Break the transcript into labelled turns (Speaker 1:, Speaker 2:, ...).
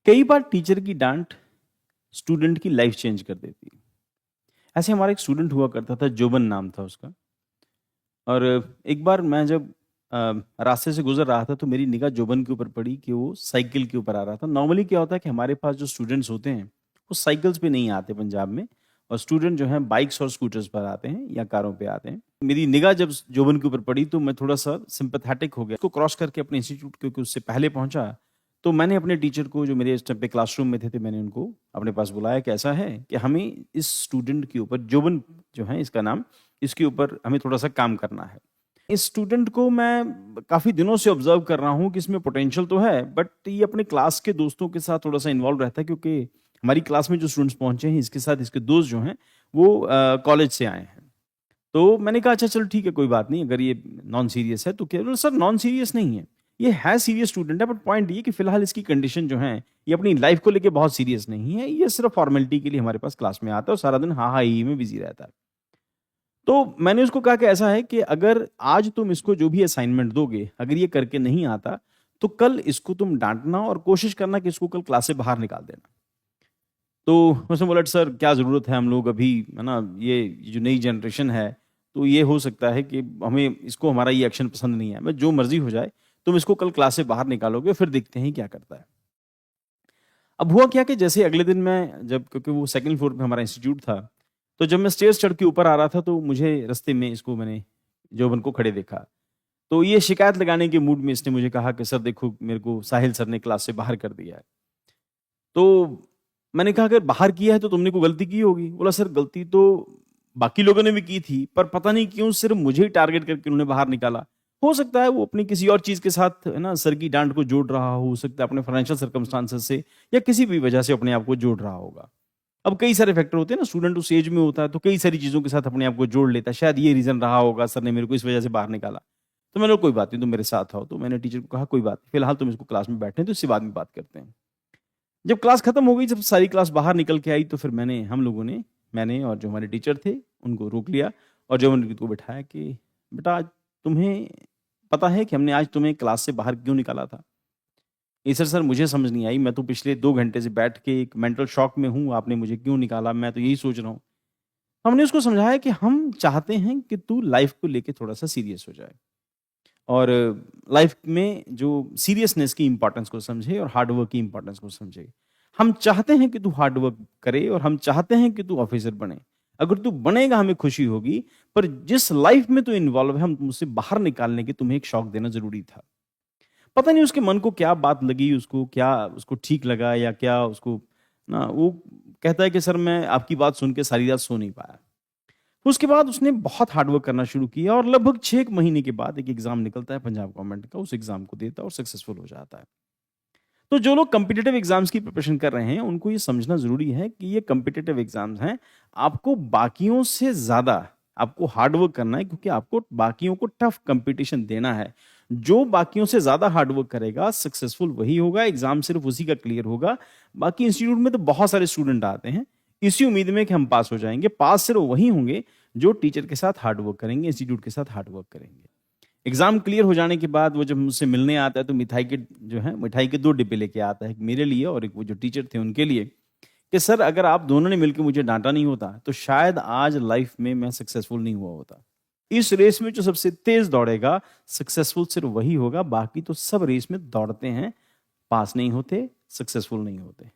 Speaker 1: कई बार टीचर की डांट स्टूडेंट की लाइफ चेंज कर देती है। ऐसे हमारा एक स्टूडेंट हुआ करता था, जोबन नाम था उसका। और एक बार मैं जब रास्ते से गुजर रहा था तो मेरी निगाह जोबन के ऊपर पड़ी कि वो साइकिल के ऊपर आ रहा था। नॉर्मली क्या होता है कि हमारे पास जो स्टूडेंट्स होते हैं वो साइकिल्स पे नहीं आते पंजाब में, और स्टूडेंट जो हैं बाइक्स और स्कूटर्स पर आते हैं या कारों पे आते हैं। मेरी निगाह जब जोबन के ऊपर पड़ी तो मैं थोड़ा सा सिंपैथेटिक हो गया। उसको क्रॉस करके अपने इंस्टीट्यूट, क्योंकि उससे पहले पहुंचा, तो मैंने अपने टीचर को, जो मेरे इस टाइम पे क्लासरूम में थे, मैंने उनको अपने पास बुलाया कि ऐसा है कि हमें इस स्टूडेंट के ऊपर, जोबन जो है इसका नाम, इसके ऊपर हमें थोड़ा सा काम करना है। इस स्टूडेंट को मैं काफ़ी दिनों से ऑब्जर्व कर रहा हूँ कि इसमें पोटेंशियल तो है, बट ये अपने क्लास के दोस्तों के साथ थोड़ा सा इन्वॉल्व रहता है, क्योंकि हमारी क्लास में जो स्टूडेंट्स पहुंचे हैं इसके साथ इसके दोस्त जो हैं वो कॉलेज से आए हैं। तो मैंने कहा अच्छा चलो ठीक है, कोई बात नहीं, अगर ये नॉन सीरियस है तो क्या। बोले, सर नॉन सीरियस नहीं है, ये है सीरियस स्टूडेंट है, बट पॉइंट ये कि फिलहाल इसकी कंडीशन जो है ये अपनी लाइफ को लेके बहुत सीरियस नहीं है, ये सिर्फ फॉर्मेलिटी के लिए हमारे पास क्लास में आता है और सारा दिन हाँ हाँ ही में बिजी रहता है। तो मैंने उसको कहा कि ऐसा है कि अगर आज तुम इसको जो भी असाइनमेंट दोगे, अगर ये करके नहीं आता तो कल इसको तुम डांटना और कोशिश करना कि इसको कल क्लास से बाहर निकाल देना। तो उसने बोला सर क्या ज़रूरत है, हम लोग अभी, है ना, ये जो नई जनरेशन है, तो ये हो सकता है कि हमें इसको, हमारा ये एक्शन पसंद नहीं है, मैं जो मर्जी हो जाए, तुम इसको कल क्लास से बाहर निकालोगे, फिर देखते हैं क्या करता है। अब हुआ क्या कि जैसे अगले दिन मैं जब, क्योंकि वो सेकंड फ्लोर पे हमारा इंस्टीट्यूट था, तो जब मैं स्टेयर्स चढ़ के ऊपर आ रहा था तो मुझे रास्ते में इसको, मैंने जोबन को खड़े देखा। तो ये शिकायत लगाने के मूड में इसने मुझे कहा कि सर देखो, मेरे को साहिल सर ने क्लास से बाहर कर दिया है। तो मैंने कहा अगर बाहर किया है तो तुमने कोई गलती की होगी। बोला सर गलती तो बाकी लोगों ने भी की थी, पर पता नहीं क्यों सिर्फ मुझे ही टारगेट करके उन्होंने बाहर निकाला। हो सकता है वो अपनी किसी और चीज के साथ, है ना, सर की डांट को जोड़ रहा हो सकता है अपने फाइनेंशियल सर्कमस्टांसेस से, या किसी भी वजह से अपने आप को जोड़ रहा होगा। अब कई सारे फैक्टर होते हैं ना, स्टूडेंट उस एज में होता है तो कई सारी चीजों के साथ अपने आप को जोड़ लेता है, शायद ये रीजन रहा होगा सर ने मेरे को इस वजह से बाहर निकाला। तो मैंने कहा, कोई बात नहीं, तुम मेरे साथ आओ। तो मैंने टीचर को कहा कोई बात नहीं, फिलहाल तुम इसको क्लास में बैठने तो इससे बाद में बात करते हैं। जब क्लास खत्म हो गई, जब सारी क्लास बाहर निकल के आई, तो फिर हम लोगों ने, मैंने और जो हमारे टीचर थे, उनको रोक लिया और जो उनको बिठाया कि बेटा आज तुम्हें पता है कि हमने आज तुम्हें क्लास से बाहर क्यों निकाला था। ये सर मुझे समझ नहीं आई, मैं तो पिछले 2 घंटे से बैठ के एक मेंटल शॉक में हूँ, आपने मुझे क्यों निकाला, मैं तो यही सोच रहा हूँ। हमने उसको समझाया कि हम चाहते हैं कि तू लाइफ को लेके थोड़ा सा सीरियस हो जाए, और लाइफ में जो सीरियसनेस की इंपॉर्टेंस को समझे और हार्ड वर्क की इंपॉर्टेंस को समझे। हम चाहते हैं कि तू हार्ड वर्क करे और हम चाहते हैं कि तू ऑफिसर बने। अगर तू बनेगा हमें खुशी होगी, पर जिस लाइफ में तू इन्वॉल्व है, हम तुमसे बाहर निकालने के तुम्हें एक शौक देना जरूरी था। पता नहीं उसके मन को क्या बात लगी, उसको क्या, उसको ठीक लगा या क्या उसको, ना वो कहता है कि सर मैं आपकी बात सुन के सारी रात सो नहीं पाया। उसके बाद उसने बहुत हार्ड वर्क करना शुरू किया और लगभग 6 महीने के बाद एक एग्जाम निकलता है पंजाब गवर्नमेंट का, उस एग्जाम को देता है और सक्सेसफुल हो जाता है। तो जो लोग कॉम्पिटिटिव एग्जाम्स की प्रिपरेशन कर रहे हैं उनको ये समझना जरूरी है कि ये कॉम्पिटिटिव एग्जाम्स हैं, आपको बाकियों से ज्यादा आपको हार्ड वर्क करना है, क्योंकि आपको बाकियों को टफ कंपटीशन देना है। जो बाकियों से ज्यादा हार्ड वर्क करेगा सक्सेसफुल वही होगा, एग्जाम सिर्फ उसी का क्लियर होगा। बाकी इंस्टीट्यूट में तो बहुत सारे स्टूडेंट आते हैं इसी उम्मीद में कि हम पास हो जाएंगे, पास सिर्फ वही होंगे जो टीचर के साथ हार्ड वर्क करेंगे, इंस्टीट्यूट के साथ हार्ड वर्क करेंगे। एग्जाम क्लियर हो जाने के बाद वो जब मुझसे मिलने आता है तो मिठाई के 2 डिब्बे लेके आता है, एक मेरे लिए और एक वो जो टीचर थे उनके लिए, कि सर अगर आप दोनों ने मिलकर मुझे डांटा नहीं होता तो शायद आज लाइफ में मैं सक्सेसफुल नहीं हुआ होता। इस रेस में जो सबसे तेज दौड़ेगा सक्सेसफुल सिर्फ वही होगा, बाकी तो सब रेस में दौड़ते हैं, पास नहीं होते, सक्सेसफुल नहीं होते।